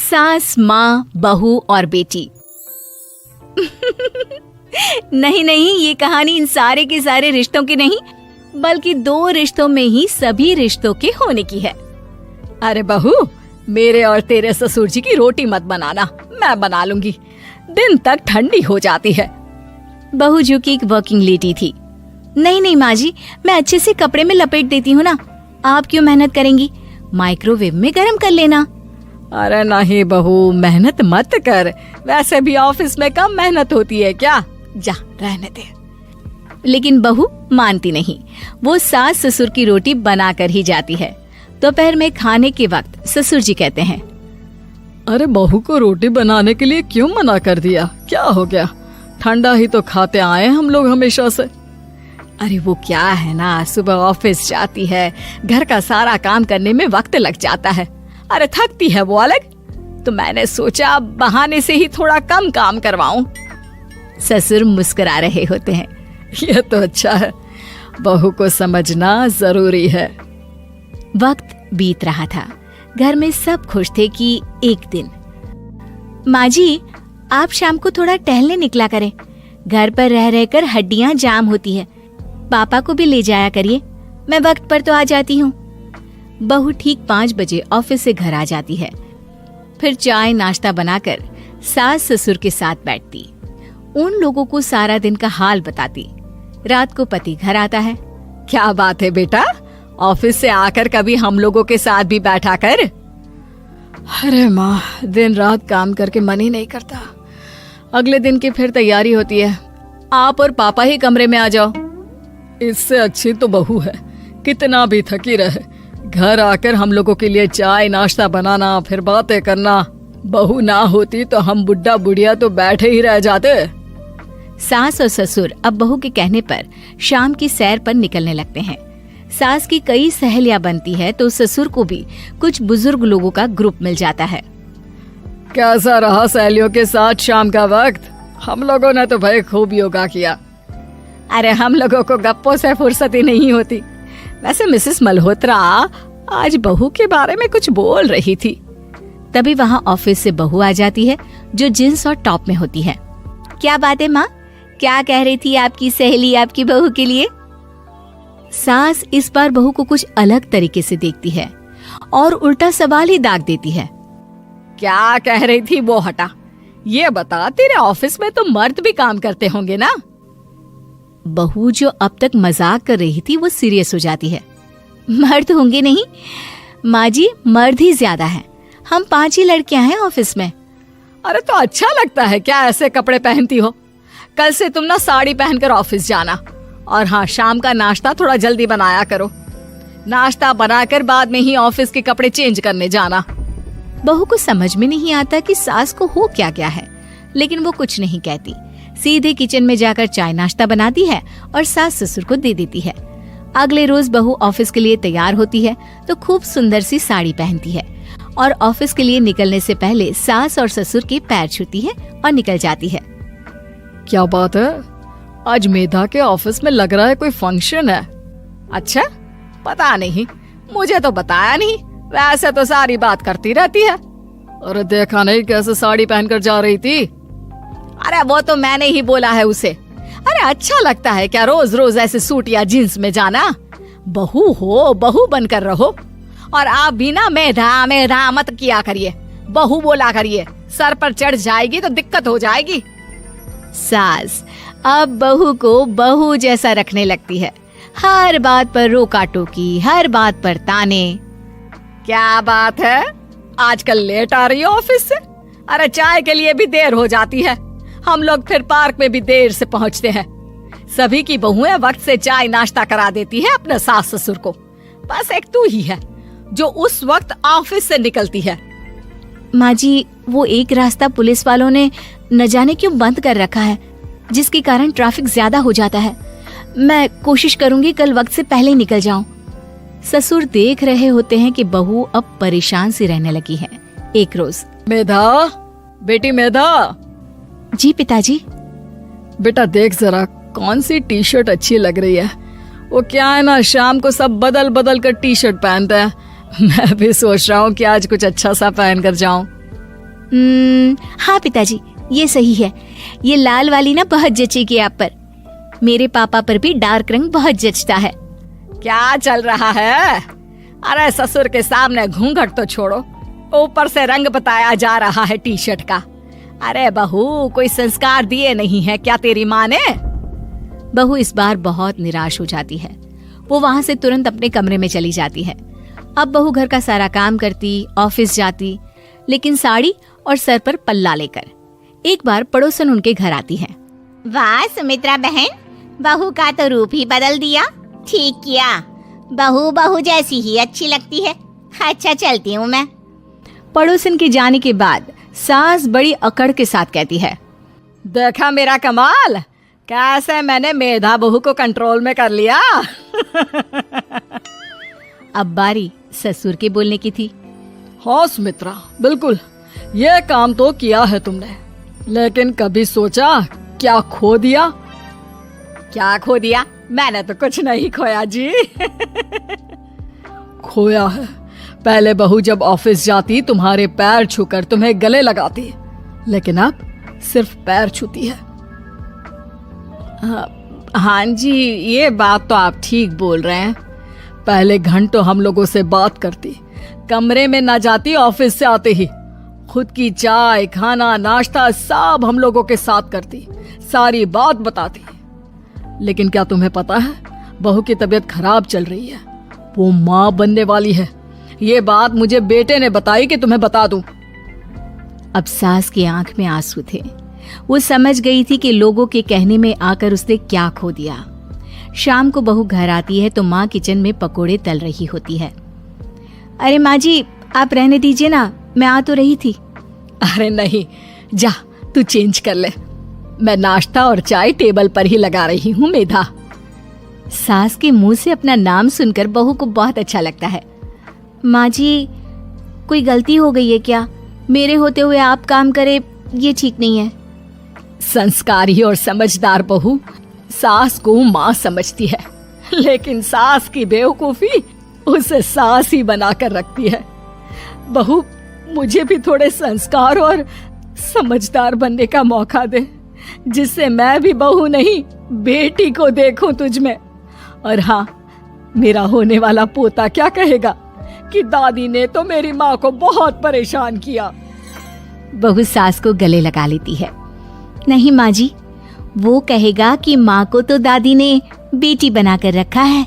सास, माँ, बहू और बेटी। नहीं नहीं, ये कहानी इन सारे के सारे रिश्तों की नहीं, बल्कि 2 रिश्तों में ही सभी रिश्तों के होने की है। अरे बहू, मेरे और तेरे ससुर जी की रोटी मत बनाना, मैं बना लूंगी, दिन तक ठंडी हो जाती है। बहू जो कि एक वर्किंग लेडी थी। नहीं नहीं माँ जी, मैं अच्छे से कपड़े में लपेट देती हूँ ना, आप क्यों मेहनत करेंगी, माइक्रोवेव में गर्म कर लेना। अरे नहीं बहू, मेहनत मत कर, वैसे भी ऑफिस में कम मेहनत होती है क्या, जा रहने दे। लेकिन बहू मानती नहीं, वो सास ससुर की रोटी बना कर ही जाती है। दोपहर में खाने के वक्त ससुर जी कहते हैं, अरे बहू को रोटी बनाने के लिए क्यों मना कर दिया, क्या हो गया, ठंडा ही तो खाते आए हम लोग हमेशा से। अरे वो क्या है ना, सुबह ऑफिस जाती है, घर का सारा काम करने में वक्त लग जाता है, अरे थकती है वो अलग, तो मैंने सोचा बहाने से ही थोड़ा कम काम करवाऊं। ससुर मुस्कुरा रहे होते हैं। ये तो अच्छा है, बहू को समझना जरूरी है। वक्त बीत रहा था, घर में सब खुश थे कि एक दिन, माँ जी आप शाम को थोड़ा टहलने निकला करें, घर पर रह रहकर हड्डियां जाम होती है, पापा को भी ले जाया करिए, मैं वक्त पर तो आ जाती हूँ। बहू ठीक 5 बजे ऑफिस से घर आ जाती है। फिर चाय नाश्ता बनाकर सास ससुर के साथ बैठती, उन लोगों को सारा दिन का हाल बताती। रात को पति घर आता है। क्या बात है बेटा, ऑफिस से आकर कभी हम लोगों के साथ भी बैठा कर। अरे माँ, दिन रात काम करके मन ही नहीं करता, अगले दिन की फिर तैयारी होती है, आप और पापा ही कमरे में आ जाओ। इससे अच्छी तो बहू है, कितना भी थकी रहे, घर आकर हम लोगों के लिए चाय नाश्ता बनाना, फिर बातें करना। बहू ना होती तो हम बुढ़ा बुढ़िया तो बैठे ही रह जाते। सास और ससुर अब बहू के कहने पर शाम की सैर पर निकलने लगते हैं। सास की कई सहेलियां बनती है तो ससुर को भी कुछ बुजुर्ग लोगों का ग्रुप मिल जाता है। कैसा रहा सहेलियों के साथ शाम का वक्त? हम लोगों ने तो भाई खूब योगा किया। अरे हम लोगों को गप्पों से फुर्सत ही नहीं होती। वैसे मिसेस मल्होत्रा आज बहू के बारे में कुछ बोल रही थी। तभी वहाँ ऑफिस से बहू आ जाती है जो जींस और टॉप में होती है। क्या बात है माँ, क्या कह रही थी आपकी सहेली आपकी बहू के लिए? सास इस बार बहू को कुछ अलग तरीके से देखती है और उल्टा सवाल ही दाग देती है। क्या कह रही थी वो हटा, ये बता, तेरे ऑफिस में तो मर्द भी काम करते होंगे ना? बहू जो अब तक मजाक कर रही थी वो सीरियस हो जाती है। मर्द होंगे नहीं माँ जी, मर्द ही ज्यादा हैं, हम 5 ही लड़कियां हैं ऑफिस में। अरे तो अच्छा लगता है क्या ऐसे कपड़े पहनती हो? कल से तुम ना साड़ी पहनकर ऑफिस जाना, और हाँ, शाम का नाश्ता थोड़ा जल्दी बनाया करो, नाश्ता बनाकर बाद में ही ऑफिस के कपड़े चेंज करने जाना। बहू को समझ में नहीं आता कि सास को हो क्या क्या है, लेकिन वो कुछ नहीं कहती, सीधे किचन में जाकर चाय नाश्ता बनाती है और सास ससुर को दे देती है। अगले रोज बहू ऑफिस के लिए तैयार होती है तो खूब सुंदर सी साड़ी पहनती है और ऑफिस के लिए निकलने से पहले सास और ससुर के पैर छूती है और निकल जाती है। क्या बात है, आज मेधा के ऑफिस में लग रहा है कोई फंक्शन है। अच्छा, पता नहीं, मुझे तो बताया नहीं, वैसे तो सारी बात करती रहती है। अरे देखा नहीं कैसे साड़ी पहनकर जा रही थी? अरे वो तो मैंने ही बोला है उसे। अरे अच्छा लगता है क्या रोज रोज ऐसे सूट या जींस में जाना? बहू हो, बहू बनकर रहो, और आप भी ना मेधा मेधा मत किया करिए, बहू बोला करिए, सर पर चढ़ जाएगी तो दिक्कत हो जाएगी। सास अब बहू को बहू जैसा रखने लगती है, हर बात पर रोका टोकी, हर बात पर ताने। क्या बात है, आजकल लेट आ रही है ऑफिस से? अरे चाय के लिए भी देर हो जाती है, हम लोग फिर पार्क में भी देर से पहुंचते हैं। सभी की बहुएं वक्त से चाय नाश्ता करा देती है अपने सास ससुर को, बस एक तू ही है जो उस वक्त ऑफिस से निकलती है। माँ जी, वो एक रास्ता पुलिस वालों ने न जाने क्यों बंद कर रखा है, जिसके कारण ट्रैफिक ज्यादा हो जाता है। मैं कोशिश करूंगी कल वक्त से पहले ही निकल जाऊं। ससुर देख रहे होते हैं कि बहू अब परेशान सी रहने लगी है। एक रोज, मेधा, बेटी मेधा। जी पिताजी। बेटा देख जरा कौन सी टी शर्ट अच्छी लग रही है। वो क्या है ना, शाम को सब बदल बदल कर टी शर्ट पहनते हैं, मैं भी सोच रहा हूँ कि आज कुछ अच्छा सा पहन कर जाऊं। हाँ पिताजी, ये सही है। ये लाल वाली ना बहुत जचेगी आप पर। मेरे पापा पर भी डार्क रंग बहुत जचता है। क्या चल रहा है? अरे ससुर के सामने घूंघट तो छोड़ो, ऊपर से रंग बताया जा रहा है टी शर्ट का। अरे बहू, कोई संस्कार दिए नहीं है क्या तेरी माँ ने? बहू इस बार बहुत निराश हो जाती है। वो वहां से तुरंत अपने कमरे में चली जाती है। अब बहू घर का सारा काम करती, ऑफिस जाती, लेकिन साड़ी और सर पर पल्ला लेकर। एक बार पड़ोसन उनके घर आती है। वाह सुमित्रा बहन, बहू का तो रूप ही बदल दिया। ठीक किया, बहू बहू जैसी ही अच्छी लगती है। अच्छा चलती हूँ मैं। पड़ोसन के जाने के बाद सास बड़ी अकड़ के साथ कहती है, देखा मेरा कमाल, कैसे मैंने मेधा बहू को कंट्रोल में कर लिया। अब बारी ससुर के बोलने की थी। हाँ सुमित्रा, बिल्कुल ये काम तो किया है तुमने, लेकिन कभी सोचा क्या खो दिया? क्या खो दिया? मैंने तो कुछ नहीं खोया जी। खोया है, पहले बहू जब ऑफिस जाती तुम्हारे पैर छूकर तुम्हें गले लगाती, लेकिन अब सिर्फ पैर छूती है। हाँ जी, ये बात तो आप ठीक बोल रहे हैं। पहले घंटों हम लोगों से बात करती, कमरे में ना जाती, ऑफिस से आते ही खुद की चाय, खाना, नाश्ता सब हम लोगों के साथ करती, सारी बात बताती। लेकिन क्या तुम्हें पता है, बहू की तबीयत खराब चल रही है, वो माँ बनने वाली है। ये बात मुझे बेटे ने बताई कि तुम्हें बता दूं। अब सास की आंख में आंसू थे। वो समझ गई थी कि लोगों के कहने में आकर उसने क्या खो दिया। शाम को बहू घर आती है तो माँ किचन में पकोड़े तल रही होती है। अरे माँ जी, आप रहने दीजिए ना, मैं आ तो रही थी। अरे नहीं, जा तू चेंज कर ले, मैं नाश्ता और चाय टेबल पर ही लगा रही हूँ मेधा। सास के मुंह से अपना नाम सुनकर बहू को बहुत अच्छा लगता है। माँ जी, कोई गलती हो गई है क्या? मेरे होते हुए आप काम करे, ये ठीक नहीं है। संस्कारी और समझदार बहू सास को माँ समझती है, लेकिन सास की बेवकूफी उसे सास ही बनाकर रखती है। बहू, मुझे भी थोड़े संस्कार और समझदार बनने का मौका दे, जिससे मैं भी बहू नहीं बेटी को देखूं तुझ में। और हाँ, मेरा होने वाला पोता क्या कहेगा कि दादी ने तो मेरी माँ को बहुत परेशान किया। बहू सास को गले लगा लेती है। नहीं माँ जी, वो कहेगा कि माँ को तो दादी ने बेटी बनाकर रखा है।